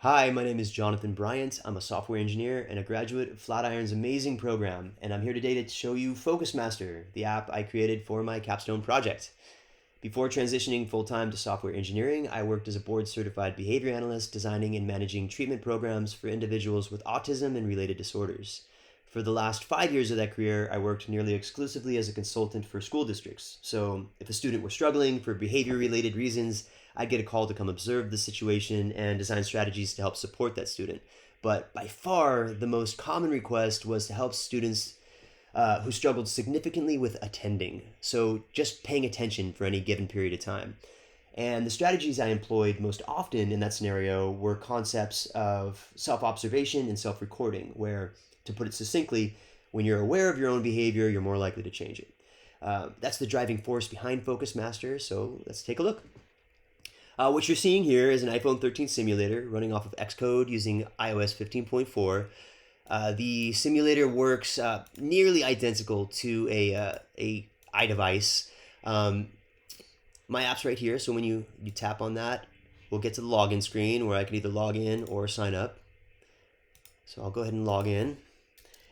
Hi, my name is Jonathan Bryant. I'm a software engineer and a graduate of Flatiron's amazing program, and I'm here today to show you Focus Master, the app I created for my capstone project. Before transitioning full time to software engineering, I worked as a board certified behavior analyst designing and managing treatment programs for individuals with autism and related disorders. For the last 5 years of that career, I worked nearly exclusively as a consultant for school districts. So, if a student were struggling for behavior related reasons, I'd get a call to come observe the situation and design strategies to help support that student. But by far, the most common request was to help students who struggled significantly with attending, so just paying attention for any given period of time. And the strategies I employed most often in that scenario were concepts of self observation and self recording, where, to put it succinctly, when you're aware of your own behavior, you're more likely to change it. That's the driving force behind Focus Master, so let's take a look. What you're seeing here is an iPhone 13 simulator running off of Xcode using iOS 15.4. The simulator works nearly identical to a iDevice. My app's right here, so when you tap on that, we'll get to the login screen where I can either log in or sign up. So I'll go ahead and log in.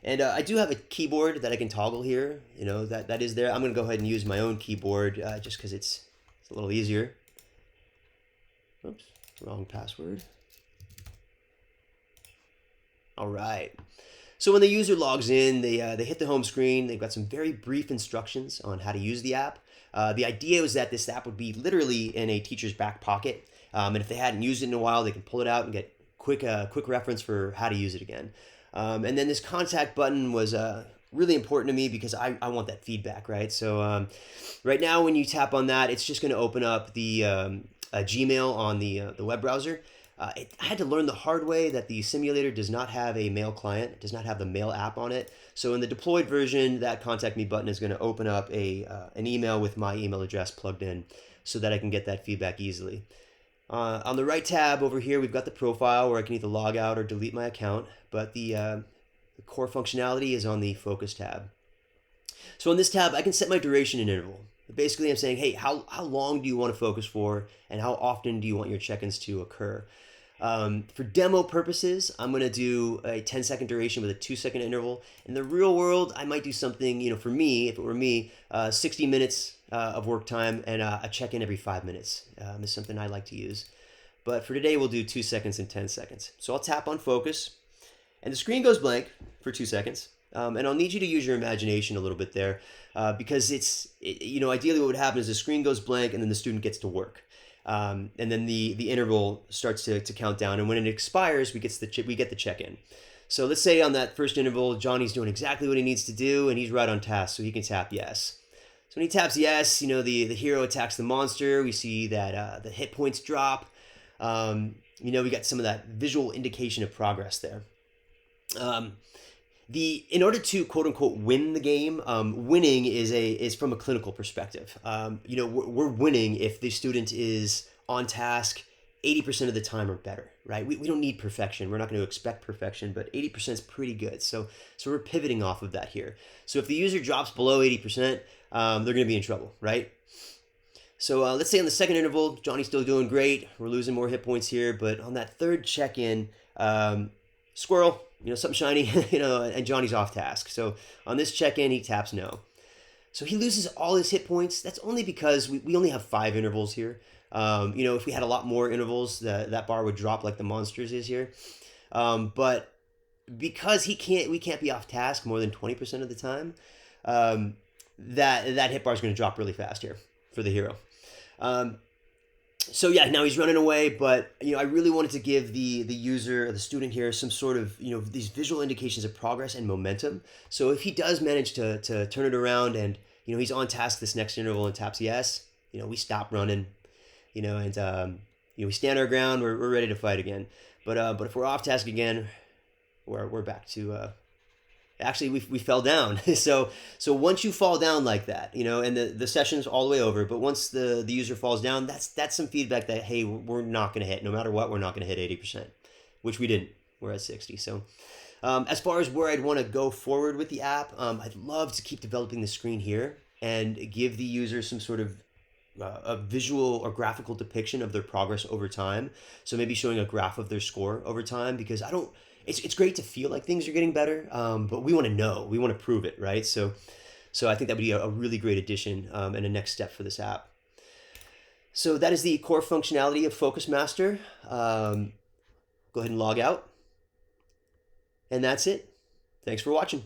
And I do have a keyboard that I can toggle here. You know, that is there. I'm going to go ahead and use my own keyboard just because it's a little easier. Oops, wrong password. All right. So when the user logs in, they hit the home screen. They've got some very brief instructions on how to use the app. The idea was that this app would be literally in a teacher's back pocket, and if they hadn't used it in a while, they can pull it out and get quick reference for how to use it again. And then this contact button was really important to me because I want that feedback, right? So right now, when you tap on that, it's just going to open up the Gmail on the web browser. I had to learn the hard way that the simulator does not have a mail client. It does not have the mail app on it. So in the deployed version, that contact me button is going to open up an email with my email address plugged in so that I can get that feedback easily. On the right tab over here, we've got the profile where I can either log out or delete my account, but the core functionality is on the focus tab. So on this tab, I can set my duration and interval. Basically, I'm saying, hey, how long do you want to focus for, and how often do you want your check-ins to occur? For demo purposes, I'm going to do a 10-second duration with a 2-second interval. In the real world, I might do something, for me, if it were me, 60 minutes of work time and a check-in every 5 minutes is something I like to use. But for today, we'll do 2 seconds and 10 seconds. So I'll tap on focus, and the screen goes blank for 2 seconds. And I'll need you to use your imagination a little bit there because ideally what would happen is the screen goes blank and then the student gets to work. And then the interval starts to count down. And when it expires, we get the check-in. So let's say on that first interval, Johnny's doing exactly what he needs to do and he's right on task, so he can tap yes. So when he taps yes, the hero attacks the monster. We see that the hit points drop. We got some of that visual indication of progress there. In order to quote unquote win the game, winning is from a clinical perspective. We're winning if the student is on task 80% of the time or better, right? We don't need perfection. We're not going to expect perfection, but 80% is pretty good. So we're pivoting off of that here. So if the user drops below 80%, they're going to be in trouble, right? So let's say on the second interval, Johnny's still doing great. We're losing more hit points here, but on that third check-in, squirrel, something shiny, and Johnny's off task. So on this check-in, he taps no. So he loses all his hit points. That's only because we only have 5 intervals here. If we had a lot more intervals, that bar would drop like the monsters is here. But because we can't be off task more than 20% of the time, that hit bar is going to drop really fast here for the hero. So yeah, now he's running away, but I really wanted to give the user or the student here some sort of these visual indications of progress and momentum. So if he does manage to turn it around and he's on task this next interval and taps yes, we stop running, and we stand our ground. We're ready to fight again. But if we're off task again, we're back to actually we fell down. So once you fall down like that, and the session's all the way over, but once the user falls down, that's some feedback that, hey, we're not going to hit, no matter what, we're not going to hit 80%, which we didn't. We're at 60. So as far as where I'd want to go forward with the app, I'd love to keep developing the screen here and give the user some sort of a visual or graphical depiction of their progress over time. So maybe showing a graph of their score over time, because I don't. It's great to feel like things are getting better, but we want to know, we want to prove it, right? So I think that would be a really great addition and a next step for this app. So that is the core functionality of Focus Master. Go ahead and log out, and that's it. Thanks for watching.